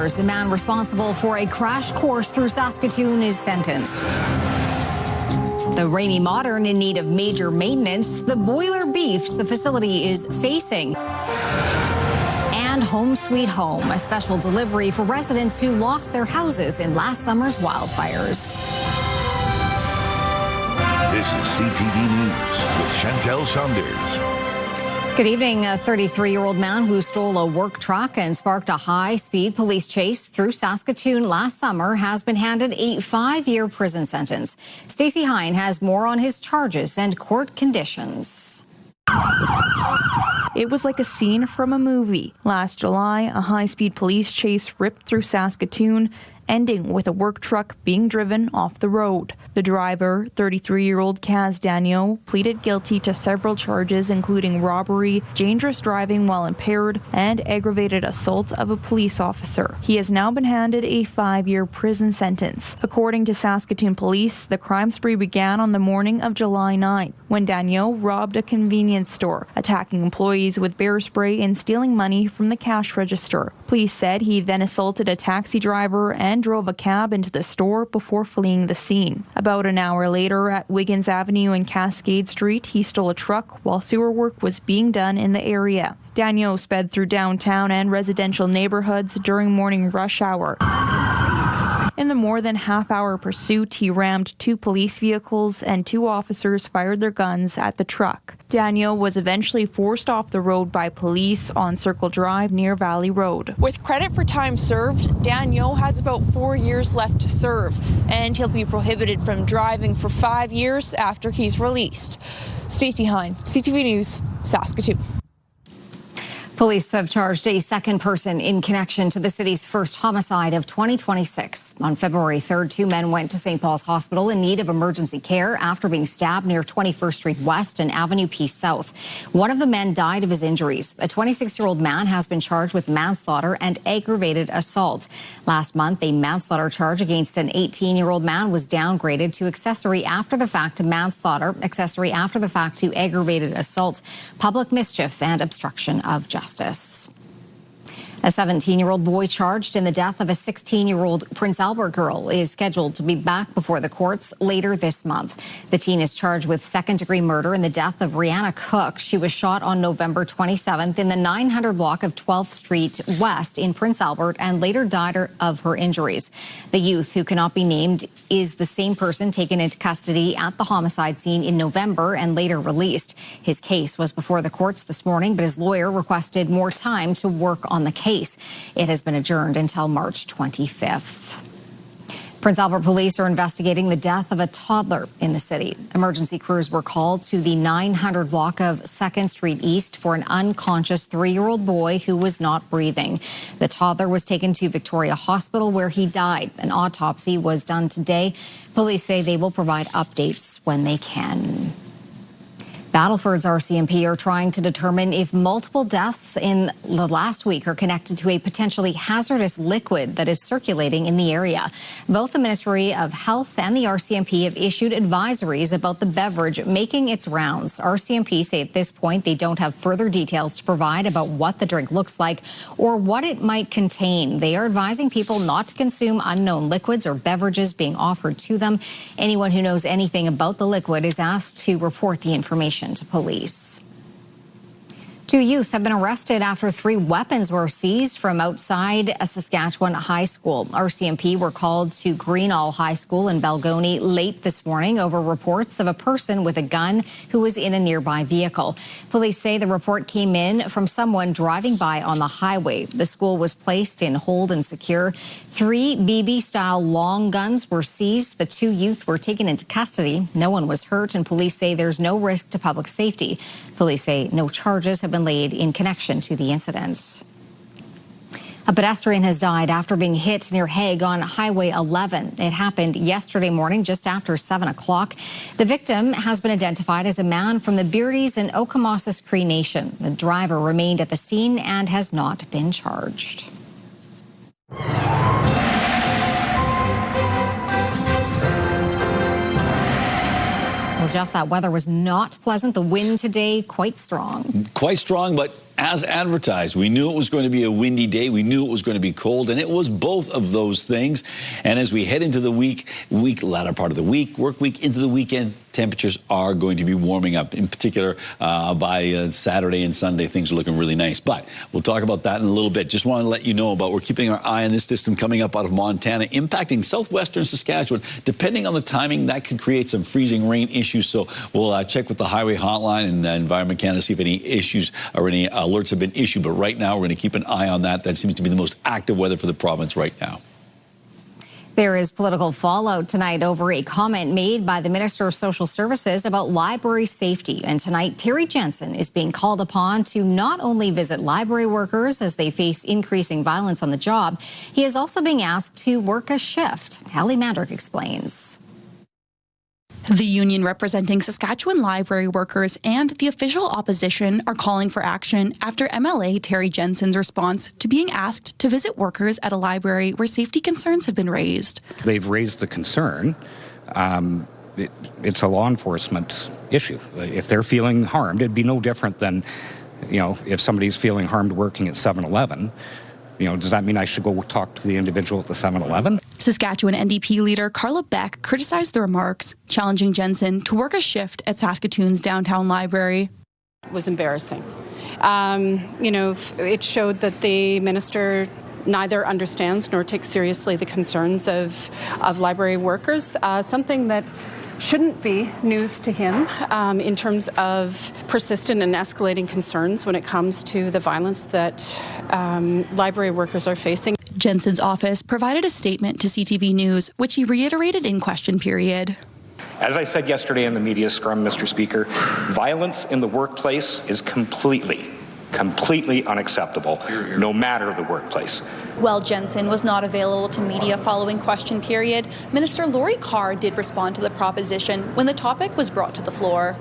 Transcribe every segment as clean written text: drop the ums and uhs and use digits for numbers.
bars. The man responsible for a crash course through Saskatoon is sentenced. The Remai Modern in need of major maintenance. The boiler beefs the facility is facing. And Home Sweet Home, a special delivery for residents who lost their houses in last summer's wildfires. This is CTV News with Chantel Saunders. Good evening. A 33-year-old man who stole a work truck and sparked a high-speed police chase through Saskatoon last summer has been handed a 5-year prison sentence. Stacey Hine has more on his charges and court conditions. It was like a scene from a movie. Last July, a high-speed police chase ripped through Saskatoon, ending with a work truck being driven off the road. The driver, 33-year-old Kaz Daniel, pleaded guilty to several charges including robbery, dangerous driving while impaired, and aggravated assault of a police officer. He has now been handed a 5-year prison sentence. According to Saskatoon police, the crime spree began on the morning of July 9th when Daniel robbed a convenience store, attacking employees with bear spray and stealing money from the cash register. Police said he then assaulted a taxi driver and drove a cab into the store before fleeing the scene. About an hour later, at Wiggins Avenue and Cascade Street, he stole a truck while sewer work was being done in the area. Daniel sped through downtown and residential neighborhoods during morning rush hour. In the more than half-hour pursuit, he rammed 2 police vehicles and 2 officers fired their guns at the truck. Daniel was eventually forced off the road by police on Circle Drive near Valley Road. With credit for time served, Daniel has about 4 years left to serve, and he'll be prohibited from driving for 5 years after he's released. Stacey Hine, CTV News, Saskatoon. Police have charged a second person in connection to the city's first homicide of 2026. On February 3rd, 2 men went to St. Paul's Hospital in need of emergency care after being stabbed near 21st Street West and Avenue P South. One of the men died of his injuries. A 26-year-old man has been charged with manslaughter and aggravated assault. Last month, a manslaughter charge against an 18-year-old man was downgraded to accessory after the fact to manslaughter, accessory after the fact to aggravated assault, public mischief, and obstruction of justice. A 17-year-old boy charged in the death of a 16-year-old Prince Albert girl is scheduled to be back before the courts later this month. The teen is charged with second-degree murder in the death of Rihanna Cook. She was shot on November 27th in the 900 block of 12th Street West in Prince Albert and later died of her injuries. The youth, who cannot be named, is the same person taken into custody at the homicide scene in November and later released. His case was before the courts this morning, but his lawyer requested more time to work on the case. It has been adjourned until March 25th. Prince Albert police are investigating the death of a toddler in the city. Emergency crews were called to the 900 block of 2nd Street East for an unconscious 3-year-old boy who was not breathing. The toddler was taken to Victoria Hospital where he died. An autopsy was done today. Police say they will provide updates when they can. Battleford's RCMP are trying to determine if multiple deaths in the last week are connected to a potentially hazardous liquid that is circulating in the area. Both the Ministry of Health and the RCMP have issued advisories about the beverage making its rounds. RCMP say at this point they don't have further details to provide about what the drink looks like or what it might contain. They are advising people not to consume unknown liquids or beverages being offered to them. Anyone who knows anything about the liquid is asked to report the information to police. 2 youth have been arrested after 3 weapons were seized from outside a Saskatchewan high school. RCMP were called to Greenall High School in Balgony late this morning over reports of a person with a gun who was in a nearby vehicle. Police say the report came in from someone driving by on the highway. The school was placed in hold and secure. 3 BB-style long guns were seized. The 2 youth were taken into custody. No one was hurt, and police say there's no risk to public safety. Police say no charges have been laid in connection to the incident. A pedestrian has died after being hit near Hague on Highway 11. It happened yesterday morning just after 7 o'clock. The victim has been identified as a man from the Beardies and Okemossis Cree Nation. The driver remained at the scene and has not been charged. Well, Jeff, that weather was not pleasant. The wind today, quite strong. Quite strong, but as advertised. We knew it was going to be a windy day. We knew it was going to be cold, and it was both of those things. And as we head into the latter part of the week, work week into the weekend, temperatures are going to be warming up. In particular, by Saturday and Sunday, things are looking really nice. But we'll talk about that in a little bit. Just want to let you know about we're keeping our eye on this system coming up out of Montana, impacting southwestern Saskatchewan. Depending on the timing, that could create some freezing rain issues. So we'll check with the Highway Hotline and Environment Canada, see if any issues or any alerts have been issued. But right now, we're going to keep an eye on that. That seems to be the most active weather for the province right now. There is political fallout tonight over a comment made by the Minister of Social Services about library safety. And tonight, Terry Jensen is being called upon to not only visit library workers as they face increasing violence on the job, he is also being asked to work a shift. Remai Modern explains. The union representing Saskatchewan library workers and the official opposition are calling for action after MLA Terry Jensen's response to being asked to visit workers at a library where safety concerns have been raised. They've raised the concern. It's a law enforcement issue. If they're feeling harmed, it'd be no different than, if somebody's feeling harmed working at 7-Eleven. Does that mean I should go talk to the individual at the 7-Eleven? Saskatchewan NDP leader Carla Beck criticized the remarks, challenging Jensen to work a shift at Saskatoon's downtown library. It was embarrassing. It showed that the minister neither understands nor takes seriously the concerns of library workers, something that shouldn't be news to him in terms of persistent and escalating concerns when it comes to the violence that library workers are facing. Jensen's office provided a statement to CTV News, which he reiterated in question period. As I said yesterday in the media scrum, Mr. Speaker, violence in the workplace is completely unacceptable, no matter the workplace. While Jensen was not available to media following question period, Minister Laurie Carr did respond to the proposition when the topic was brought to the floor.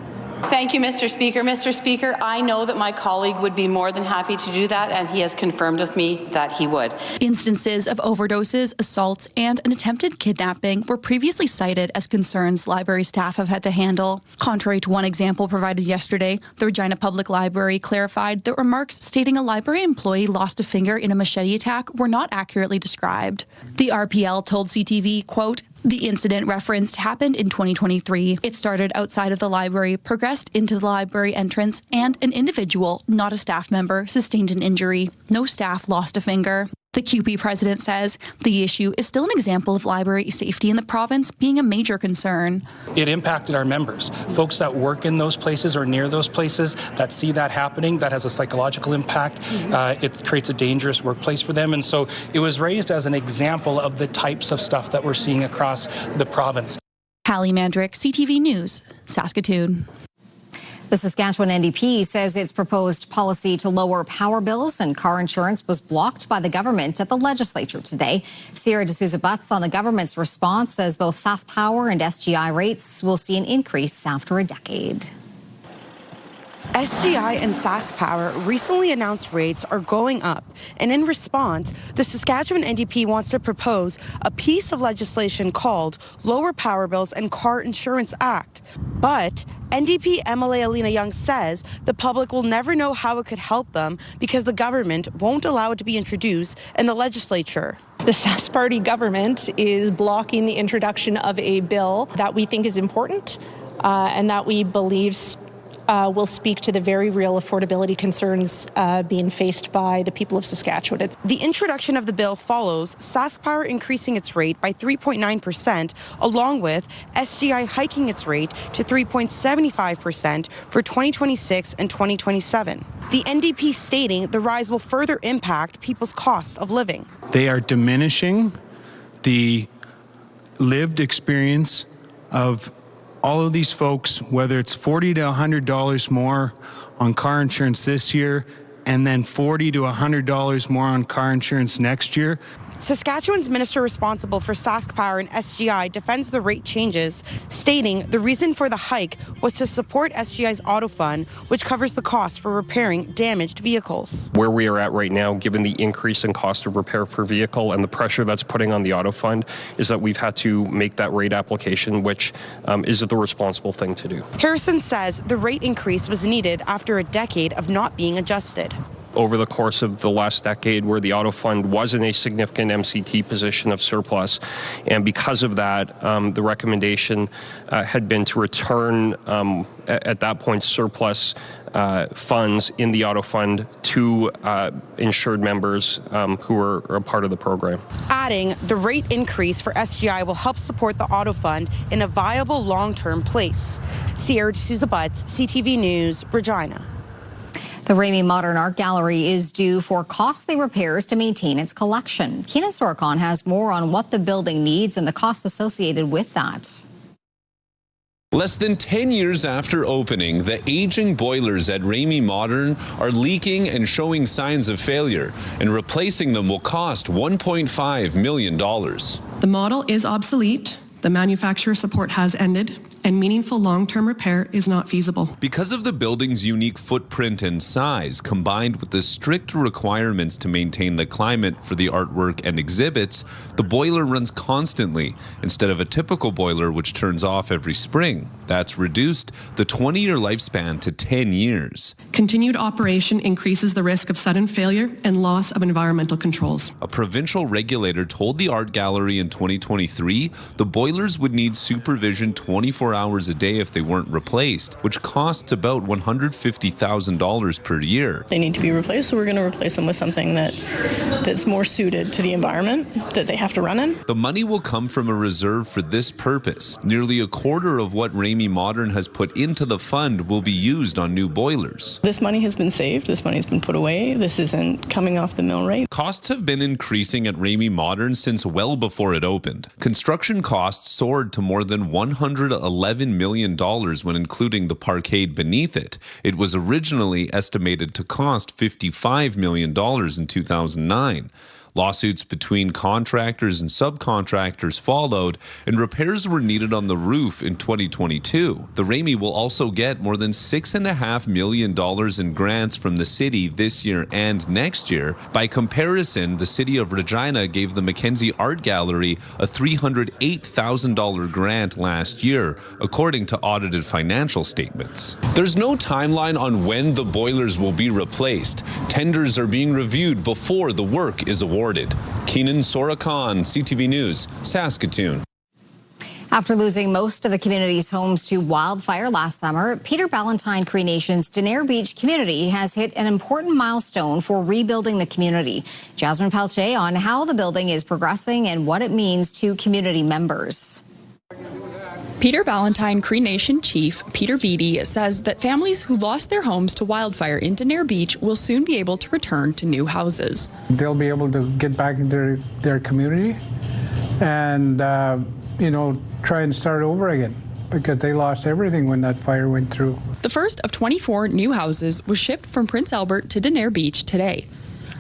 Thank you, Mr. Speaker. Mr. Speaker, I know that my colleague would be more than happy to do that, and he has confirmed with me that he would. Instances of overdoses, assaults, and an attempted kidnapping were previously cited as concerns library staff have had to handle. Contrary to one example provided yesterday, the Regina Public Library clarified that remarks stating a library employee lost a finger in a machete attack were not accurately described. The RPL told CTV, quote, "The incident referenced happened in 2023. It started outside of the library, progressed into the library entrance, and an individual, not a staff member, sustained an injury. No staff lost a finger." The QP president says the issue is still an example of library safety in the province being a major concern. It impacted our members, folks that work in those places or near those places that see that happening. That has a psychological impact. It creates a dangerous workplace for them. And so it was raised as an example of the types of stuff that we're seeing across the province. Remai Modern, CTV News, Saskatoon. The Saskatchewan NDP says its proposed policy to lower power bills and car insurance was blocked by the government at the legislature today. Sierra D'Souza Butts on the government's response says both SaskPower and SGI rates will see an increase after a decade. SGI and SaskPower recently announced rates are going up, and in response, the Saskatchewan NDP wants to propose a piece of legislation called Lower Power Bills and Car Insurance Act. But NDP MLA Alina Young says the public will never know how it could help them because the government won't allow it to be introduced in the legislature. The Sask Party government is blocking the introduction of a bill that we think is important and that we believe will speak to the very real affordability concerns being faced by the people of Saskatchewan. The introduction of the bill follows SaskPower increasing its rate by 3.9%, along with SGI hiking its rate to 3.75% for 2026 and 2027. The NDP stating the rise will further impact people's cost of living. They are diminishing the lived experience of all of these folks, whether it's $40 to $100 more on car insurance this year and then $40 to $100 more on car insurance next year. Saskatchewan's minister responsible for Sask Power and SGI defends the rate changes, stating the reason for the hike was to support SGI's auto fund, which covers the cost for repairing damaged vehicles. Where we are at right now, given the increase in cost of repair per vehicle and the pressure that's putting on the auto fund, is that we've had to make that rate application, which is the responsible thing to do. Harrison says the rate increase was needed after a decade of not being adjusted. Over the course of the last decade, where the auto fund was in a significant MCT position of surplus, and because of that, the recommendation had been to return at that point surplus funds in the auto fund to insured members who are a part of the program. Adding, the rate increase for SGI will help support the auto fund in a viable long-term place. Sierra D'Souza Butts, CTV News, Regina. The Remai Modern Art Gallery is due for costly repairs to maintain its collection. Keenan Sorokon has more on what the building needs and the costs associated with that. Less than 10 years after opening, the aging boilers at Remai Modern are leaking and showing signs of failure, and replacing them will cost $1.5 million. The model is obsolete, the manufacturer support has ended, and meaningful long-term repair is not feasible. Because of the building's unique footprint and size, combined with the strict requirements to maintain the climate for the artwork and exhibits, the boiler runs constantly, instead of a typical boiler which turns off every spring. That's reduced the 20-year lifespan to 10 years. Continued operation increases the risk of sudden failure and loss of environmental controls. A provincial regulator told the art gallery in 2023 the boilers would need supervision 24 hours a day if they weren't replaced, which costs about $150,000 per year. They need to be replaced, so we're going to replace them with something that's more suited to the environment that they have to run in. The money will come from a reserve for this purpose. Nearly a quarter of what Remai Modern has put into the fund will be used on new boilers. This money has been saved, this money has been put away, this isn't coming off the mill rate. Costs have been increasing at Remai Modern since well before it opened. Construction costs soared to more than $111 million when including the parkade beneath it. It was originally estimated to cost $55 million in 2009. Lawsuits between contractors and subcontractors followed, and repairs were needed on the roof in 2022. The Remai will also get more than $6.5 million in grants from the city this year and next year. By comparison, the city of Regina gave the Mackenzie Art Gallery a $308,000 grant last year, according to audited financial statements. There's no timeline on when the boilers will be replaced. Tenders are being reviewed before the work is awarded. Keenan Sorokon, CTV News, Saskatoon. After losing most of the community's homes to wildfire last summer, Peter Ballantyne Cree Nation's Denair Beach community has hit an important milestone for rebuilding the community. Jasmine Pelche on how the building is progressing and what it means to community members. Peter Ballantyne Cree Nation Chief Peter Beattie says that families who lost their homes to wildfire in Denair Beach will soon be able to return to new houses. They'll be able to get back into their community and, try and start over again because they lost everything when that fire went through. The first of 24 new houses was shipped from Prince Albert to Denair Beach today.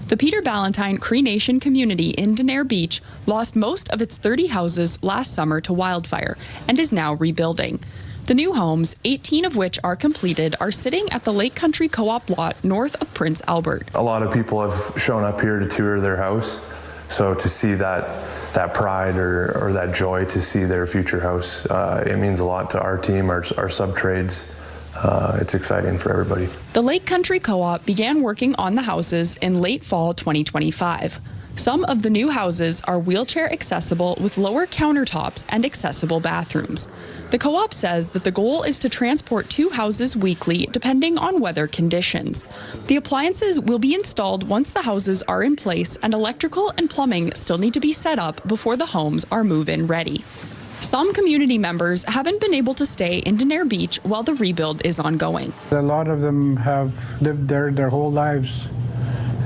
The Peter Ballantyne Cree Nation community in Denair Beach lost most of its 30 houses last summer to wildfire and is now rebuilding. The new homes, 18 of which are completed, are sitting at the Lake Country Co-op lot north of Prince Albert. A lot of people have shown up here to tour their house, so to see that pride or that joy to see their future house, it means a lot to our team, our sub-trades. It's exciting for everybody. The Lake Country Co-op began working on the houses in late fall 2025. Some of the new houses are wheelchair accessible with lower countertops and accessible bathrooms. The co-op says that the goal is to transport 2 houses weekly depending on weather conditions. The appliances will be installed once the houses are in place, and electrical and plumbing still need to be set up before the homes are move-in ready. Some community members haven't been able to stay in Denair Beach while the rebuild is ongoing. A lot of them have lived there their whole lives.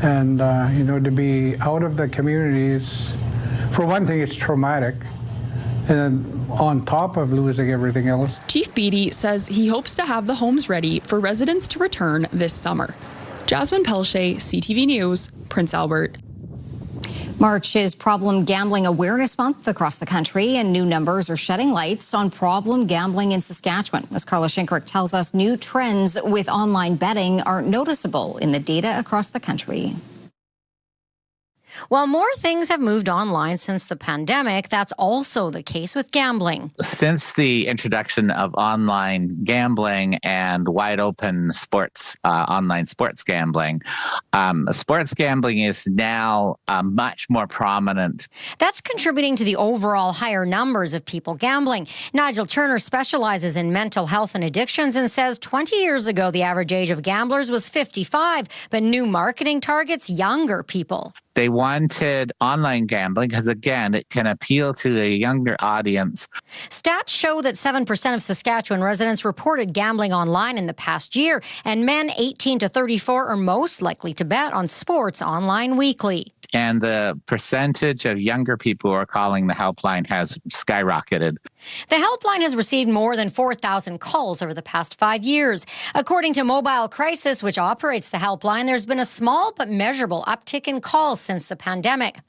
And, to be out of the communities, for one thing, it's traumatic. And on top of losing everything else. Chief Beattie says he hopes to have the homes ready for residents to return this summer. Jasmine Pelche, CTV News, Prince Albert. March is Problem Gambling Awareness Month across the country, and new numbers are shedding lights on problem gambling in Saskatchewan. As Carla Shinkrick tells us, new trends with online betting are noticeable in the data across the country. While more things have moved online since the pandemic, that's also the case with gambling. Since the introduction of online gambling and wide open sports, online sports gambling is now much more prominent. That's contributing to the overall higher numbers of people gambling. Nigel Turner specializes in mental health and addictions and says 20 years ago, the average age of gamblers was 55, but new marketing targets younger people. They wanted online gambling because, again, it can appeal to a younger audience. Stats show that 7% of Saskatchewan residents reported gambling online in the past year, and men 18 to 34 are most likely to bet on sports online weekly. And the percentage of younger people who are calling the helpline has skyrocketed. The helpline has received more than 4,000 calls over the past 5 years. According to Mobile Crisis, which operates the helpline, there's been a small but measurable uptick in calls since the pandemic.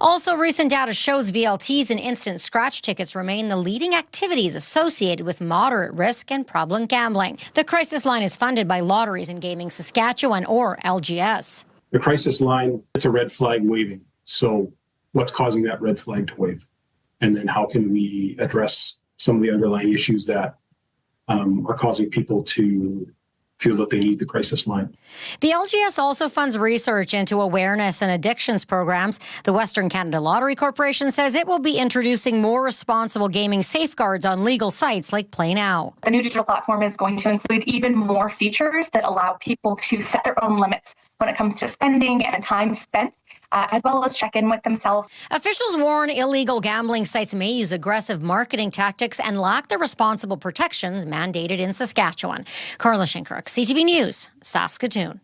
Also, recent data shows VLTs and instant scratch tickets remain the leading activities associated with moderate risk and problem gambling. The crisis line is funded by Lotteries and Gaming Saskatchewan, or LGS. The crisis line, it's a red flag waving. So what's causing that red flag to wave? And then how can we address some of the underlying issues that are causing people to feel that they need the crisis line? The LGS also funds research into awareness and addictions programs. The Western Canada Lottery Corporation says it will be introducing more responsible gaming safeguards on legal sites like Play Now. The new digital platform is going to include even more features that allow people to set their own limits when it comes to spending and time spent, as well as check in with themselves. Officials warn illegal gambling sites may use aggressive marketing tactics and lack the responsible protections mandated in Saskatchewan. Carla Shinkrick, CTV News, Saskatoon.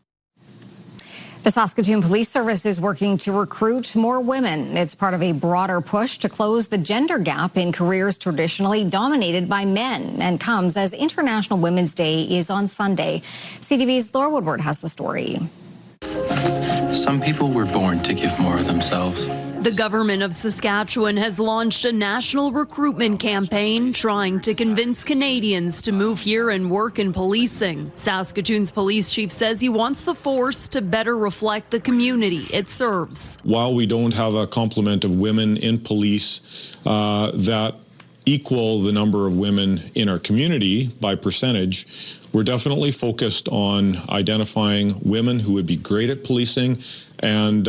The Saskatoon Police Service is working to recruit more women. It's part of a broader push to close the gender gap in careers traditionally dominated by men, and comes as International Women's Day is on Sunday. CTV's Laura Woodward has the story. Some people were born to give more of themselves. The government of Saskatchewan has launched a national recruitment campaign trying to convince Canadians to move here and work in policing. Saskatoon's police chief says he wants the force to better reflect the community it serves. While we don't have a complement of women in police that equal the number of women in our community by percentage, we're definitely focused on identifying women who would be great at policing and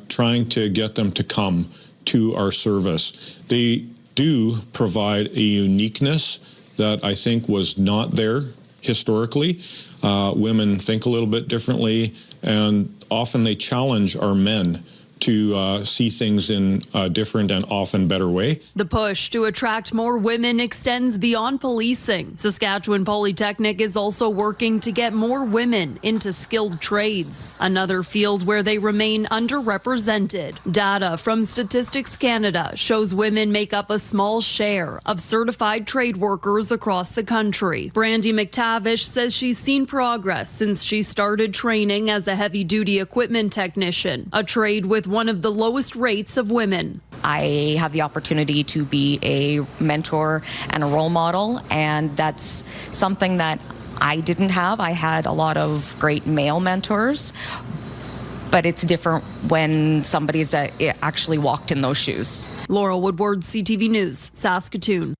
trying to get them to come to our service. They do provide a uniqueness that I think was not there historically. Women think a little bit differently, and often they challenge our men to see things in a different and often better way. The push to attract more women extends beyond policing. Saskatchewan Polytechnic is also working to get more women into skilled trades, another field where they remain underrepresented. Data from Statistics Canada shows women make up a small share of certified trade workers across the country. Brandy McTavish says she's seen progress since she started training as a heavy-duty equipment technician, a trade with one of the lowest rates of women. I have the opportunity to be a mentor and a role model, and that's something that I didn't have. I had a lot of great male mentors, but it's different when somebody's actually walked in those shoes. Laura Woodward, CTV News, Saskatoon.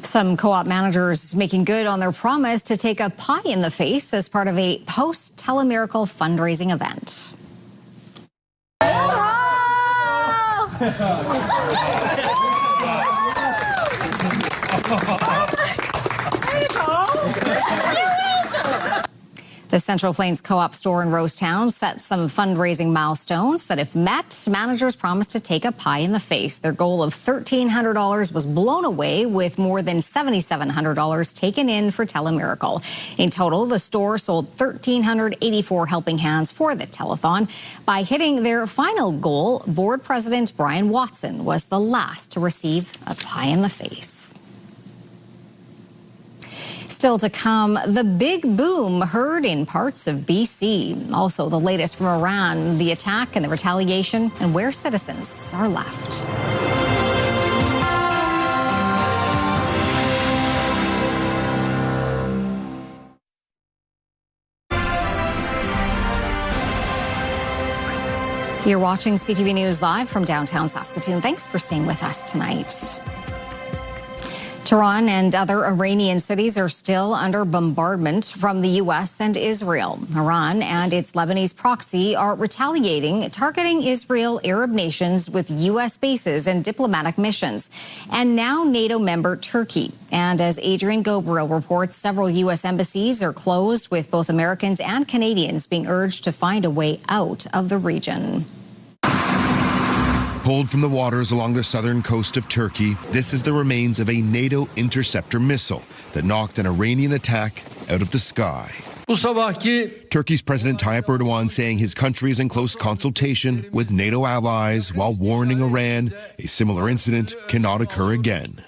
Some co-op managers making good on their promise to take a pie in the face as part of a post-Telemiracle fundraising event. There you go. The Central Plains Co-op store in Rosetown set some fundraising milestones that, if met, managers promised to take a pie in the face. Their goal of $1,300 was blown away, with more than $7,700 taken in for Telemiracle. In total, the store sold 1,384 helping hands for the telethon. By hitting their final goal, board president Brian Watson was the last to receive a pie in the face. Still to come, the big boom heard in parts of BC. Also, the latest from Iran, the attack and the retaliation, and where citizens are left. You're watching CTV News live from downtown Saskatoon. Thanks for staying with us tonight. Tehran and other Iranian cities are still under bombardment from the U.S. and Israel. Iran and its Lebanese proxy are retaliating, targeting Israel, Arab nations with U.S. bases and diplomatic missions, and now NATO member Turkey. And as Adrian Gobriel reports, several U.S. embassies are closed, with both Americans and Canadians being urged to find a way out of the region. Pulled from the waters along the southern coast of Turkey, this is the remains of a NATO interceptor missile that knocked an Iranian attack out of the sky. Turkey's President Tayyip Erdogan saying his country is in close consultation with NATO allies while warning Iran a similar incident cannot occur again.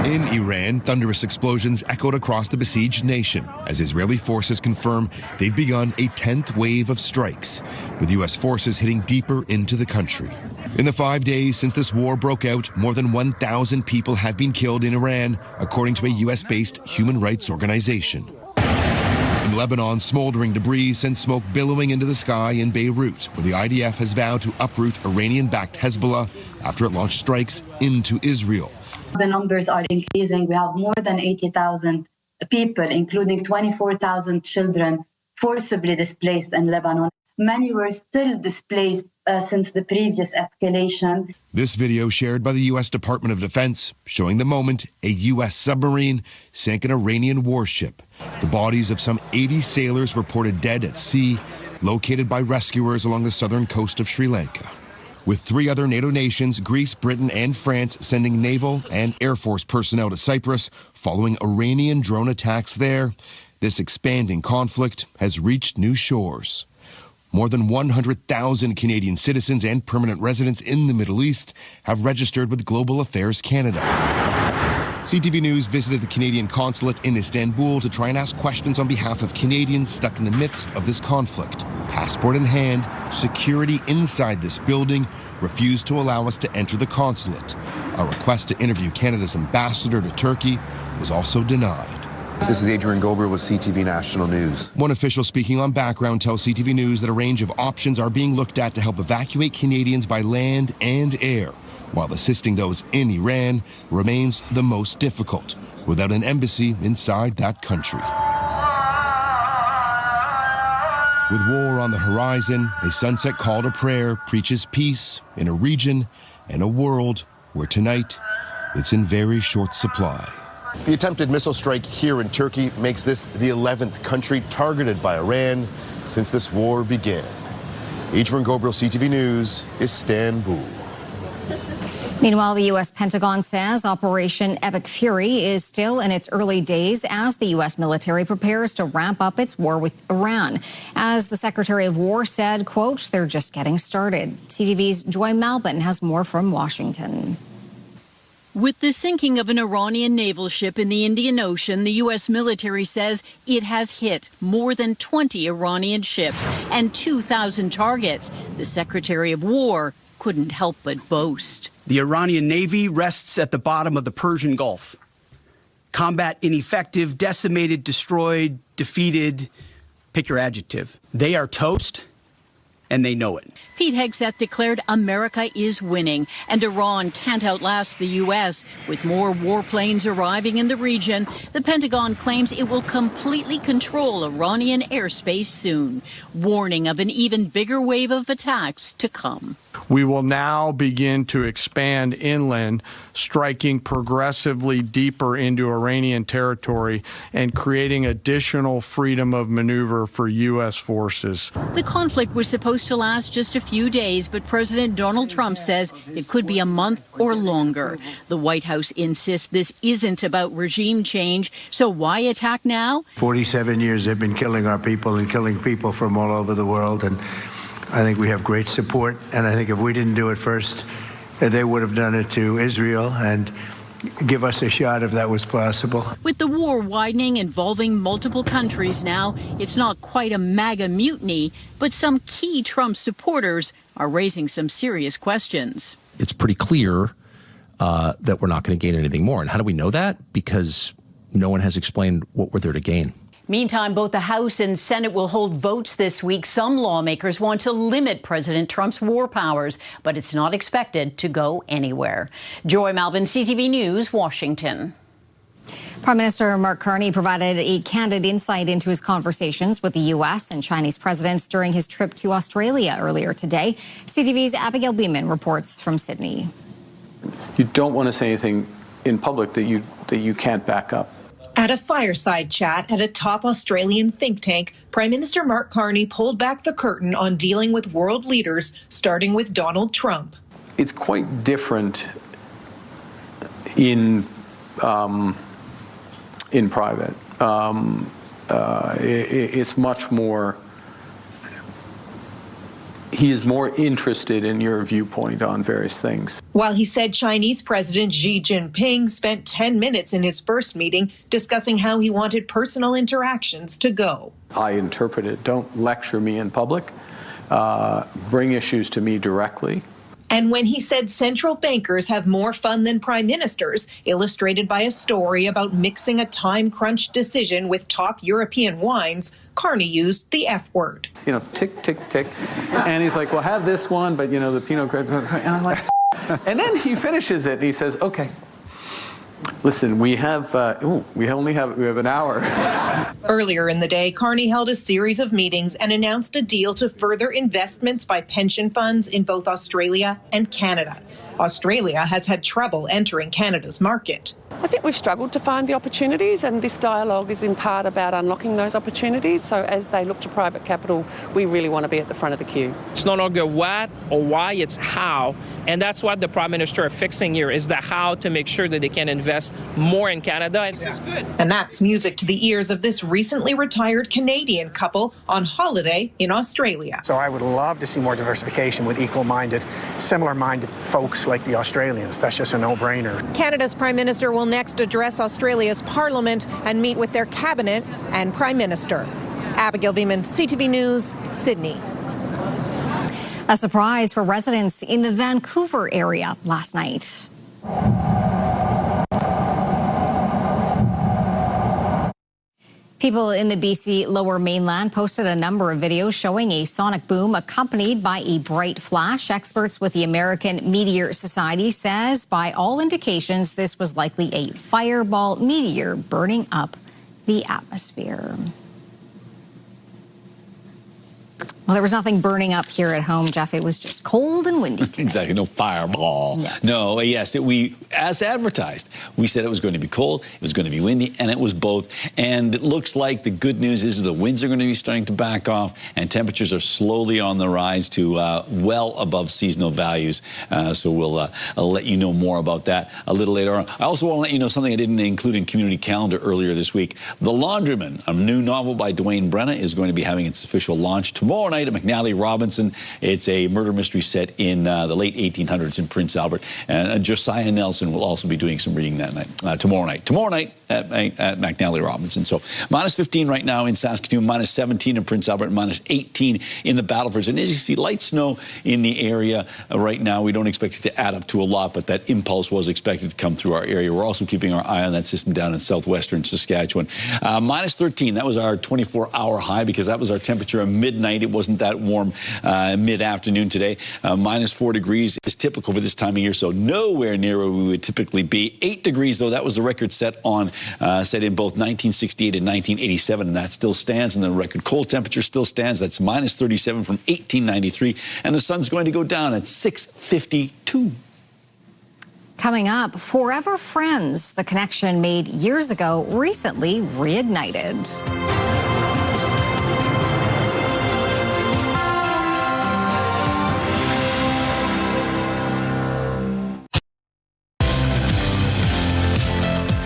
In Iran, thunderous explosions echoed across the besieged nation as Israeli forces confirm they've begun a 10th wave of strikes, with U.S. forces hitting deeper into the country. In the 5 days since this war broke out, more than 1,000 people have been killed in Iran, according to a U.S.-based human rights organization. In Lebanon, smoldering debris sends smoke billowing into the sky in Beirut, where the IDF has vowed to uproot Iranian-backed Hezbollah after it launched strikes into Israel. The numbers are increasing. We have more than 80,000 people, including 24,000 children, forcibly displaced in Lebanon. Many were still displaced since the previous escalation. This video shared by the U.S. Department of Defense showing the moment a U.S. submarine sank an Iranian warship. The bodies of some 80 sailors reported dead at sea, located by rescuers along the southern coast of Sri Lanka. With 3 other NATO nations, Greece, Britain, and France, sending naval and Air Force personnel to Cyprus following Iranian drone attacks there, this expanding conflict has reached new shores. More than 100,000 Canadian citizens and permanent residents in the Middle East have registered with Global Affairs Canada. CTV News visited the Canadian consulate in Istanbul to try and ask questions on behalf of Canadians stuck in the midst of this conflict. Passport in hand, security inside this building refused to allow us to enter the consulate. Our request to interview Canada's ambassador to Turkey was also denied. This is Adrian Gobriel with CTV National News. One official speaking on background tells CTV News that a range of options are being looked at to help evacuate Canadians by land and air, while assisting those in Iran remains the most difficult, without an embassy inside that country. With war on the horizon, a sunset call to prayer preaches peace in a region and a world where tonight it's in very short supply. The attempted missile strike here in Turkey makes this the 11th country targeted by Iran since this war began. Adrian Gobriel, CTV News, Istanbul. Meanwhile, the U.S. Pentagon says Operation Epic Fury is still in its early days as the U.S. military prepares to ramp up its war with Iran. As the Secretary of War said, quote, they're just getting started. CTV's Joy Malbin has more from Washington. With the sinking of an Iranian naval ship in the Indian Ocean, the U.S. military says it has hit more than 20 Iranian ships and 2,000 targets. The Secretary of War couldn't help but boast. The Iranian Navy rests at the bottom of the Persian Gulf. Combat ineffective, decimated, destroyed, defeated, pick your adjective. They are toast, and they know it. Pete Hegseth declared America is winning, and Iran can't outlast the U.S. With more warplanes arriving in the region, the Pentagon claims it will completely control Iranian airspace soon, warning of an even bigger wave of attacks to come. We will now begin to expand inland, striking progressively deeper into Iranian territory and creating additional freedom of maneuver for U.S. forces. The conflict was supposed to last just a few days, but President Donald Trump says it could be a month or longer. The White House insists this isn't about regime change, so why attack now? 47 years they've been killing our people and killing people from all over the world, and I think we have great support, and I think if we didn't do it first, they would have done it to Israel, and give us a shot if that was possible. With the war widening, involving multiple countries now, it's not quite a MAGA mutiny, but some key Trump supporters are raising some serious questions. It's pretty clear that we're not going to gain anything more. And how do we know that? Because no one has explained what we're there to gain. Meantime, both the House and Senate will hold votes this week. Some lawmakers want to limit President Trump's war powers, but it's not expected to go anywhere. Joy Malvin, CTV News, Washington. Prime Minister Mark Carney provided a candid insight into his conversations with the U.S. and Chinese presidents during his trip to Australia earlier today. CTV's Abigail Beeman reports from Sydney. You don't want to say anything in public that you can't back up. At a fireside chat at a top Australian think tank, Prime Minister Mark Carney pulled back the curtain on dealing with world leaders, starting with Donald Trump. It's quite different in private. It's much more. He is more interested in your viewpoint on various things. While he said Chinese President Xi Jinping spent 10 minutes in his first meeting discussing how he wanted personal interactions to go. I interpret it, don't lecture me in public, bring issues to me directly. And when he said central bankers have more fun than prime ministers, illustrated by a story about mixing a time-crunched decision with top European wines, Carney used the F word. You know, tick, tick, tick. And he's like, well, have this one, but, you know, the Pinot Grigio. And I'm like, and then he finishes it and he says, okay, listen, we have an hour. Earlier in the day, Carney held a series of meetings and announced a deal to further investments by pension funds in both Australia and Canada. Australia has had trouble entering Canada's market. I think we've struggled to find the opportunities, and this dialogue is in part about unlocking those opportunities. So as they look to private capital, we really want to be at the front of the queue. It's no longer what or why, it's how. And that's what the Prime Minister is fixing here, is the how to make sure that they can invest more in Canada. This is good. And that's music to the ears of this recently retired Canadian couple on holiday in Australia. So I would love to see more diversification with equal-minded, similar-minded folks like the Australians. That's just a no-brainer. Canada's Prime Minister will next address Australia's Parliament and meet with their cabinet and Prime Minister. Abigail Beeman, CTV News, Sydney. A surprise for residents in the Vancouver area last night. People in the BC Lower Mainland posted a number of videos showing a sonic boom accompanied by a bright flash. Experts with the American Meteor Society says by all indications this was likely a fireball meteor burning up the atmosphere. Well, there was nothing burning up here at home, Jeff. It was just cold and windy today. Exactly. No fireball. No, yes. We, as advertised, we said it was going to be cold, it was going to be windy, and it was both. And it looks like the good news is the winds are going to be starting to back off, and temperatures are slowly on the rise to well above seasonal values. So I'll let you know more about that a little later on. I also want to let you know something I didn't include in Community Calendar earlier this week. The Laundryman, a new novel by Dwayne Brenna, is going to be having its official launch tomorrow night at McNally Robinson. It's a murder mystery set in the late 1800s in Prince Albert. And Josiah Nelson will also be doing some reading that night, tomorrow night at McNally Robinson. So minus 15 right now in Saskatoon, minus 17 in Prince Albert, minus 18 in the Battlefords. And as you see, light snow in the area right now. We don't expect it to add up to a lot, but that impulse was expected to come through our area. We're also keeping our eye on that system down in southwestern Saskatchewan. Minus 13, that was our 24-hour high because that was our temperature at midnight. It wasn't that warm mid-afternoon today. Minus 4 degrees is typical for this time of year, so nowhere near where we would typically be. 8 degrees, though, that was the record set in both 1968 and 1987, and that still stands, and the record cold temperature still stands. That's minus 37 from 1893, and the sun's going to go down at 6:52. Coming up, Forever Friends, the connection made years ago, recently reignited.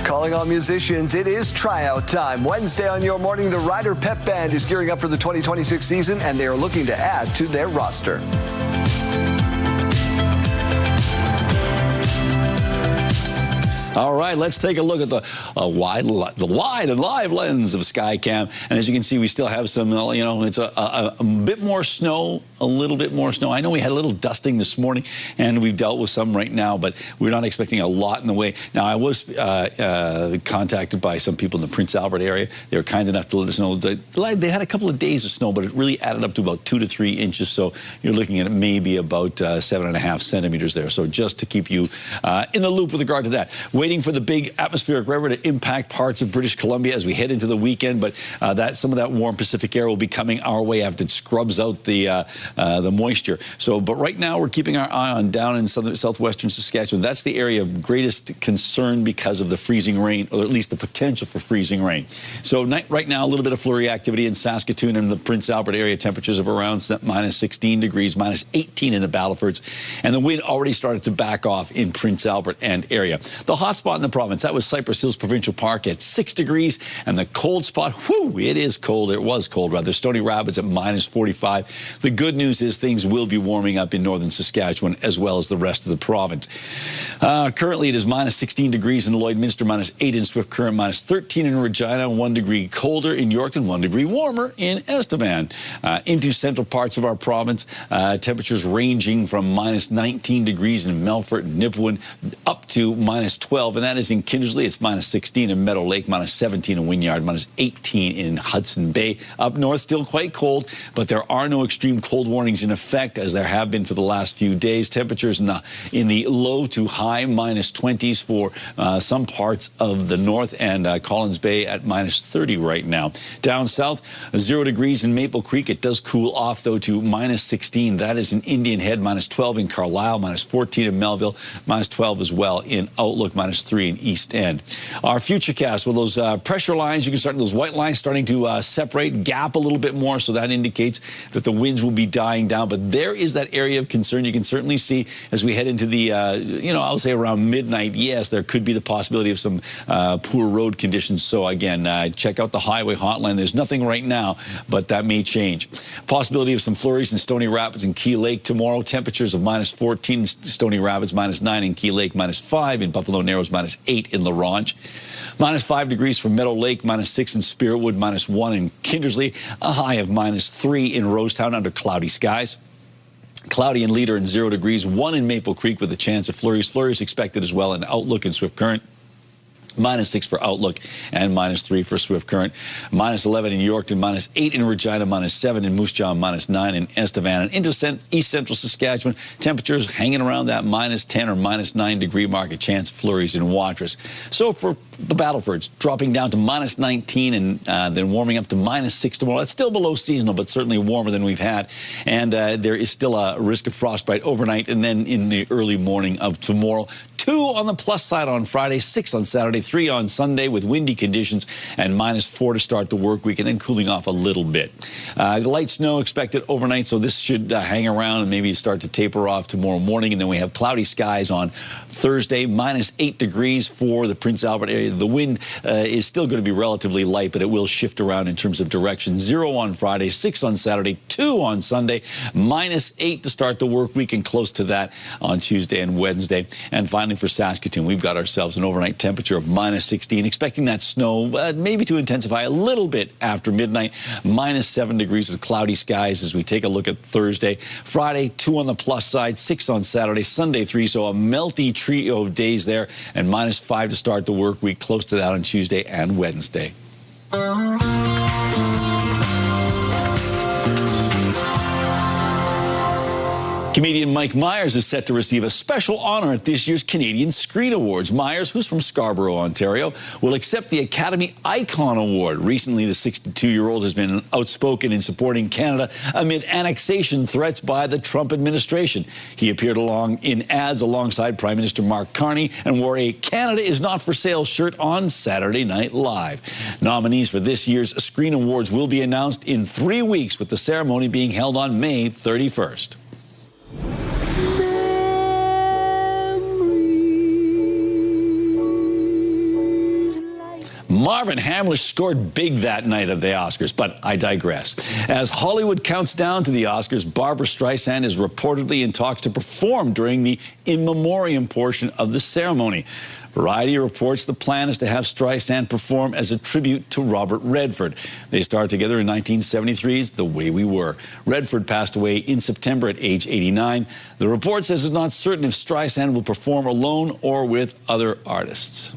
Calling all musicians, it is tryout time. Wednesday on Your Morning, the Ryder Pep Band is gearing up for the 2026 season, and they are looking to add to their roster. All right, let's take a look at the wide and live lens of Skycam. And as you can see, we still have some, it's a bit more snow, a little bit more snow. I know we had a little dusting this morning, and we've dealt with some right now, but we're not expecting a lot in the way. Now, I was contacted by some people in the Prince Albert area. They were kind enough to let us know that they had a couple of days of snow, but it really added up to about 2 to 3 inches. So you're looking at maybe about 7.5 centimeters there. So just to keep you in the loop with regard to that. Waiting for the big atmospheric river to impact parts of British Columbia as we head into the weekend, but some of that warm Pacific air will be coming our way after it scrubs out the moisture. So, but right now we're keeping our eye on down in southwestern Saskatchewan. That's the area of greatest concern because of the freezing rain, or at least the potential for freezing rain. So right now, a little bit of flurry activity in Saskatoon and the Prince Albert area. Temperatures of around minus 16 degrees, minus 18 in the Battlefords, and the wind already started to back off in Prince Albert and area. The hot spot in the province, that was Cypress Hills Provincial Park at 6 degrees, and the cold spot, whew, it is cold. It was cold, rather. Stony Rapids at minus 45. The good news is things will be warming up in northern Saskatchewan as well as the rest of the province. Currently, it is minus 16 degrees in Lloydminster, minus 8 in Swift Current, minus 13 in Regina, 1 degree colder in Yorkton, 1 degree warmer in Estevan. Into central parts of our province, temperatures ranging from minus 19 degrees in Melfort and Nipawin up to minus 12, and that is in Kindersley. It's minus 16 in Meadow Lake, minus 17 in Wynyard, minus 18 in Hudson Bay. Up north, still quite cold, but there are no extreme cold warnings in effect, as there have been for the last few days. Temperatures in the low to high minus 20s for some parts of the north, and Collins Bay at minus 30 right now. Down south, 0 degrees in Maple Creek. It does cool off, though, to minus 16. That is in Indian Head, minus 12 in Carlisle, minus 14 in Melville, minus 12 as well in Outlook, minus 3 in East End. Our futurecast, with those pressure lines, you can start those white lines starting to separate, gap a little bit more, so that indicates that the winds will be dying down. But there is that area of concern. You can certainly see as we head into the, I'll say around midnight, yes, there could be the possibility of some poor road conditions. So again, check out the highway hotline. There's nothing right now, but that may change. Possibility of some flurries in Stony Rapids and Key Lake tomorrow. Temperatures of minus 14 in Stony Rapids, minus 9 in Key Lake, minus 5 in Buffalo Narrows, minus 8 in La Ronge. Minus 5 degrees for Meadow Lake, minus 6 in Spiritwood, minus 1 in Kindersley, a high of minus 3 in Rosetown under cloudy skies. Cloudy in Leader and 0 degrees, 1 in Maple Creek with a chance of flurries. Flurries expected as well in Outlook and Swift Current. Minus 6 for Outlook and minus 3 for Swift Current. Minus 11 in Yorkton, minus 8 in Regina, minus 7 in Moose Jaw, minus 9 in Estevan. And into east central Saskatchewan, temperatures hanging around that minus 10 or minus 9 degree mark, a chance of flurries in Watrous. So for the Battlefords, dropping down to minus 19 and then warming up to minus 6 tomorrow. That's still below seasonal, but certainly warmer than we've had. And there is still a risk of frostbite overnight and then in the early morning of tomorrow. 2 on the plus side on Friday, 6 on Saturday, 3 on Sunday with windy conditions, and minus 4 to start the work week, and then cooling off a little bit. Light snow expected overnight, so this should hang around and maybe start to taper off tomorrow morning. And then we have cloudy skies on Thursday, minus 8 degrees for the Prince Albert area. The wind is still going to be relatively light, but it will shift around in terms of direction. 0 on Friday, 6 on Saturday, 2 on Sunday, minus 8 to start the work week, and close to that on Tuesday and Wednesday. And finally, for Saskatoon, we've got ourselves an overnight temperature of minus 16, expecting that snow maybe to intensify a little bit after midnight. Minus 7 degrees with cloudy skies as we take a look at Thursday. Friday, 2 on the plus side, 6 on Saturday, Sunday 3, so a melty trio of days there, and minus 5 to start the work week, close to that on Tuesday and Wednesday. Comedian Mike Myers is set to receive a special honor at this year's Canadian Screen Awards. Myers, who's from Scarborough, Ontario, will accept the Academy Icon Award. Recently, the 62-year-old has been outspoken in supporting Canada amid annexation threats by the Trump administration. He appeared in ads alongside Prime Minister Mark Carney and wore a Canada is not for sale shirt on Saturday Night Live. Nominees for this year's Screen Awards will be announced in 3 weeks, with the ceremony being held on May 31st. Marvin Hamlish scored big that night of the Oscars, but I digress. As Hollywood counts down to the Oscars, Barbra Streisand is reportedly in talks to perform during the in memoriam portion of the ceremony. Variety reports the plan is to have Streisand perform as a tribute to Robert Redford. They starred together in 1973's The Way We Were. Redford passed away in September at age 89. The report says it's not certain if Streisand will perform alone or with other artists.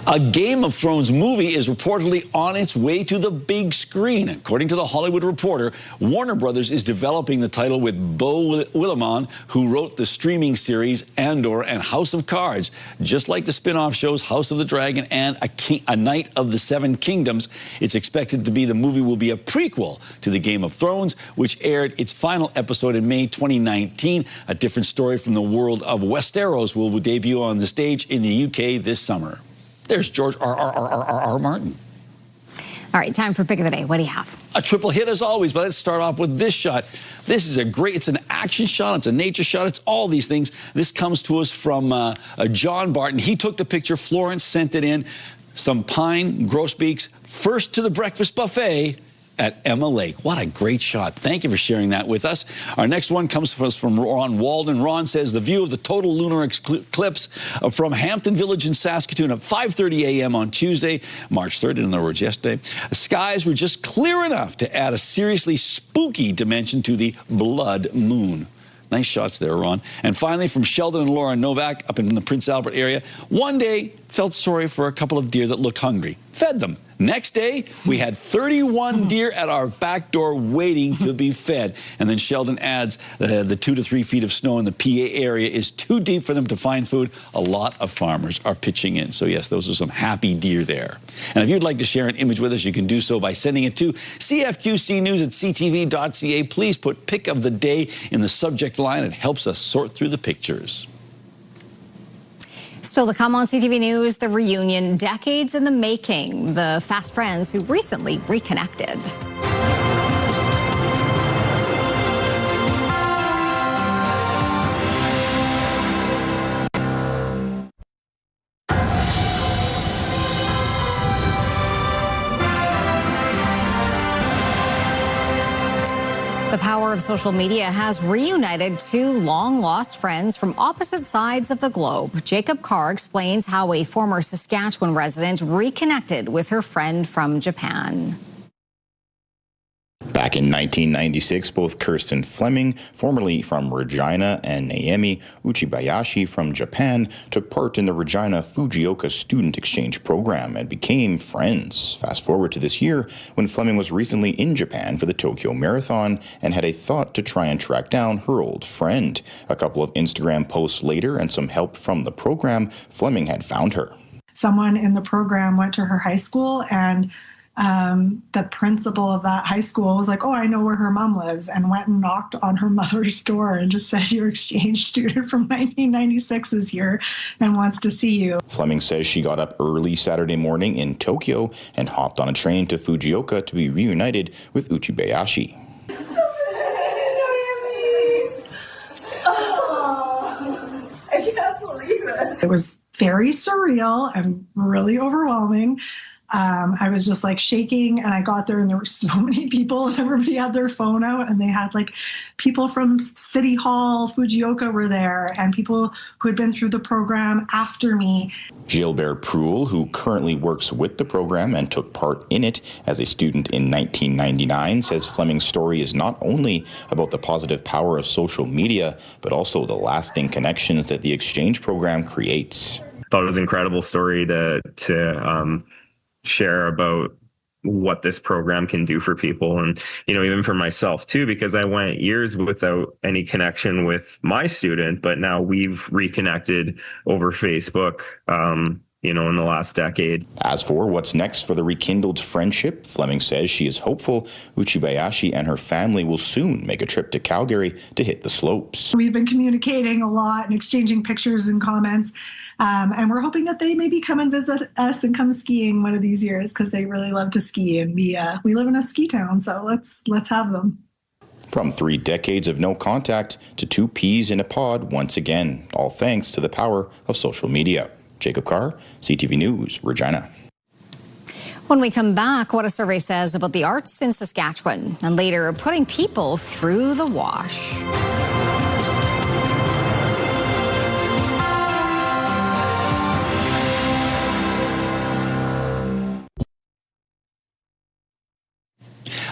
A Game of Thrones movie is reportedly on its way to the big screen. According to The Hollywood Reporter, Warner Brothers is developing the title with Beau Willimon, who wrote the streaming series Andor and House of Cards. Just like the spin-off shows House of the Dragon and A Knight of the Seven Kingdoms, it's expected to be the movie will be a prequel to The Game of Thrones, which aired its final episode in May 2019. A different story from the world of Westeros will debut on the stage in the UK this summer. There's George R. Martin. All right, time for Pick of the Day. What do you have? A triple hit as always, but let's start off with this shot. This is it's an action shot, it's a nature shot, it's all these things. This comes to us from John Barton. He took the picture, Florence sent it in. Some pine grosbeaks, first to the breakfast buffet at Emma Lake. What a great shot. Thank you for sharing that with us. Our next one comes to us from Ron Walden. Ron says the view of the total lunar eclipse from Hampton Village in Saskatoon at 5:30 a.m. on Tuesday, March 3rd, in other words, yesterday. The skies were just clear enough to add a seriously spooky dimension to the blood moon. Nice shots there, Ron. And finally, from Sheldon and Laura Novak up in the Prince Albert area, one day felt sorry for a couple of deer that looked hungry. Fed them. Next day, we had 31 deer at our back door waiting to be fed. And then Sheldon adds the 2 to 3 feet of snow in the PA area is too deep for them to find food. A lot of farmers are pitching in. So yes, those are some happy deer there. And if you'd like to share an image with us, you can do so by sending it to cfqcnews@ctv.ca. Please put Pick of the Day in the subject line. It helps us sort through the pictures. Still to come on CTV News, the reunion, decades in the making, the fast friends who recently reconnected. The power of social media has reunited two long-lost friends from opposite sides of the globe. Jacob Carr explains how a former Saskatchewan resident reconnected with her friend from Japan. Back in 1996, both Kirsten Fleming, formerly from Regina, and Naomi Uchibayashi from Japan took part in the Regina Fujioka Student Exchange Program and became friends. Fast forward to this year, when Fleming was recently in Japan for the Tokyo Marathon and had a thought to try and track down her old friend. A couple of Instagram posts later and some help from the program, Fleming had found her. Someone in the program went to her high school, and the principal of that high school was like, oh, I know where her mom lives, and went and knocked on her mother's door and just said, your exchange student from 1996 is here and wants to see you. Fleming says she got up early Saturday morning in Tokyo and hopped on a train to Fujioka to be reunited with Uchibayashi. Oh, I can't believe it. It was very surreal and really overwhelming. I was just like shaking, and I got there and there were so many people and everybody had their phone out, and they had like people from City Hall, Fujioka were there, and people who had been through the program after me. Gilbert Proul, who currently works with the program and took part in it as a student in 1999, says Fleming's story is not only about the positive power of social media, but also the lasting connections that the exchange program creates. Thought it was an incredible story to share about what this program can do for people, and even for myself too, because I went years without any connection with my student, but now we've reconnected over Facebook in the last decade. As for what's next for the rekindled friendship, Fleming says she is hopeful Uchibayashi and her family will soon make a trip to Calgary to hit the slopes. We've been communicating a lot and exchanging pictures and comments, and we're hoping that they maybe come and visit us and come skiing one of these years, because they really love to ski, and we live in a ski town, so let's have them. From 3 decades of no contact to 2 peas in a pod once again, all thanks to the power of social media. Jacob Carr, CTV News, Regina. When we come back, what a survey says about the arts in Saskatchewan, and later putting people through the wash.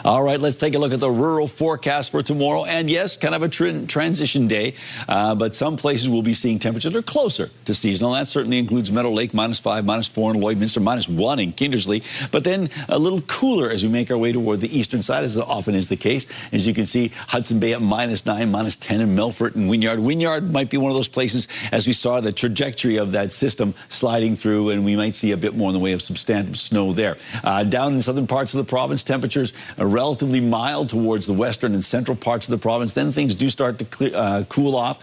All right, let's take a look at the rural forecast for tomorrow. And yes, kind of a transition day, but some places will be seeing temperatures that are closer to seasonal. That certainly includes Meadow Lake, -5, -4 in Lloydminster, -1 in Kindersley. But then a little cooler as we make our way toward the eastern side, as often is the case. As you can see, Hudson Bay at -9, -10 in Milford and Wynyard. Wynyard might be one of those places, as we saw the trajectory of that system sliding through, and we might see a bit more in the way of substantial snow there. Down in southern parts of the province, temperatures are relatively mild towards the western and central parts of the province. Then things do start to cool off.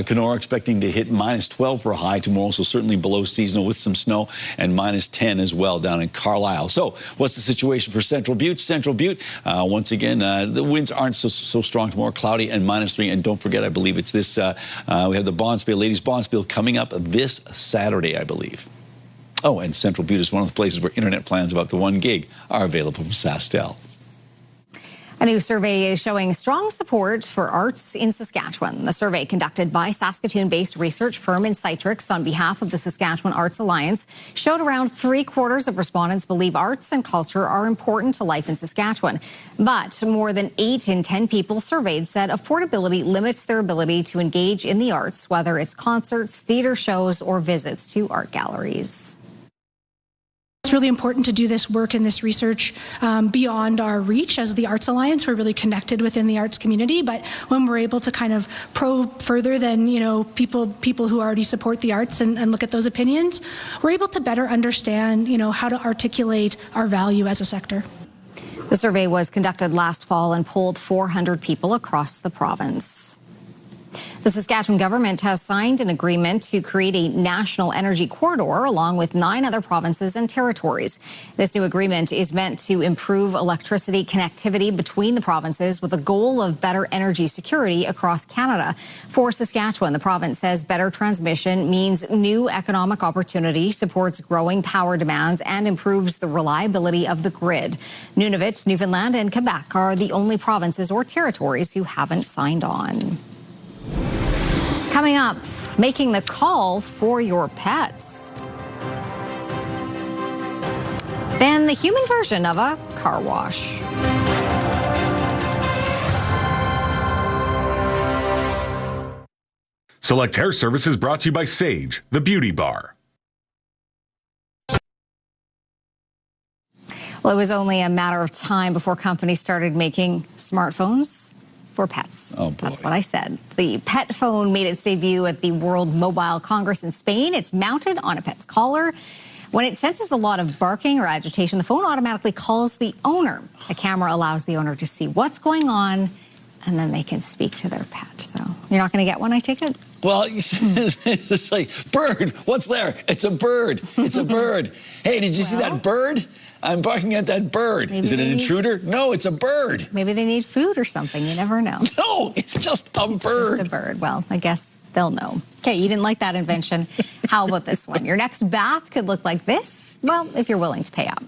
Kenora expecting to hit -12 for a high tomorrow, so certainly below seasonal with some snow, and -10 as well down in Carlisle. So what's the situation for Central Butte? Central Butte, once again, the winds aren't so strong tomorrow, cloudy and -3. And don't forget, I believe it's this, we have the Bonspiel, Ladies Bonspiel coming up this Saturday, I believe. Oh, and Central Butte is one of the places where internet plans of up to 1 gig are available from SaskTel. A new survey is showing strong support for arts in Saskatchewan. The survey conducted by Saskatoon-based research firm Insightrix on behalf of the Saskatchewan Arts Alliance showed around 3/4 of respondents believe arts and culture are important to life in Saskatchewan. But more than 8 in 10 people surveyed said affordability limits their ability to engage in the arts, whether it's concerts, theater shows, or visits to art galleries. It's really important to do this work and this research beyond our reach as the Arts Alliance. We're really connected within the arts community, but when we're able to kind of probe further than, you know, people who already support the arts and look at those opinions, we're able to better understand, you know, how to articulate our value as a sector. The survey was conducted last fall and polled 400 people across the province. The Saskatchewan government has signed an agreement to create a national energy corridor along with 9 other provinces and territories. This new agreement is meant to improve electricity connectivity between the provinces with a goal of better energy security across Canada. For Saskatchewan, the province says better transmission means new economic opportunity, supports growing power demands, and improves the reliability of the grid. Nunavut, Newfoundland, and Quebec are the only provinces or territories who haven't signed on. Coming up, making the call for your pets. Then the human version of a car wash. Select Hair Service is brought to you by Sage, the beauty bar. Well, it was only a matter of time before companies started making smartphones for pets. Oh, boy. That's what I said. The pet phone made its debut at the World Mobile Congress in Spain. It's mounted on a pet's collar. When it senses a lot of barking or agitation, the phone automatically calls the owner. A camera allows the owner to see what's going on, and then they can speak to their pet. So you're not going to get one, I take it? Well, it's like, bird, what's there? It's a bird. It's a bird. Hey, did you see that bird? I'm barking at that bird. Is it an intruder? No, it's a bird. Maybe they need food or something. You never know. No, it's just a bird. It's just a bird. Well, I guess they'll know. Okay, you didn't like that invention. How about this one? Your next bath could look like this. Well, if you're willing to pay up.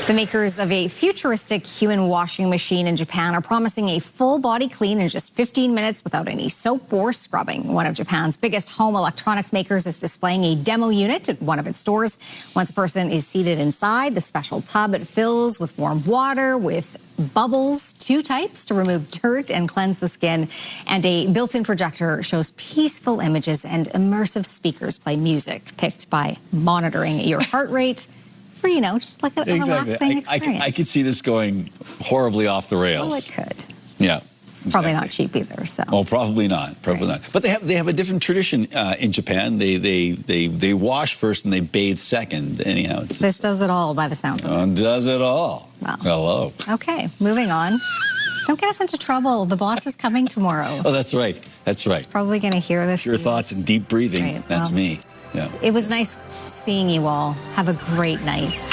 The makers of a futuristic human washing machine in Japan are promising a full body clean in just 15 minutes without any soap or scrubbing. One of Japan's biggest home electronics makers is displaying a demo unit at one of its stores. Once a person is seated inside, the special tub it fills with warm water with bubbles, 2 types to remove dirt and cleanse the skin, and a built-in projector shows peaceful images, and immersive speakers play music picked by monitoring your heart rate. For, you know, just like a relaxing experience. I could see this going horribly off the rails. Well, it could. Yeah. It's probably not cheap either. So. Oh, probably not. Probably not. But they have a different tradition in Japan. They wash first and they bathe second. Anyhow, this does it all by the sounds of it. Does it all. Well, hello. Okay, moving on. Don't get us into trouble. The boss is coming tomorrow. Oh, that's right. That's right. He's probably going to hear this. Pure thoughts and deep breathing. Right, that's me. Yeah. It was nice seeing you all. Have a great night.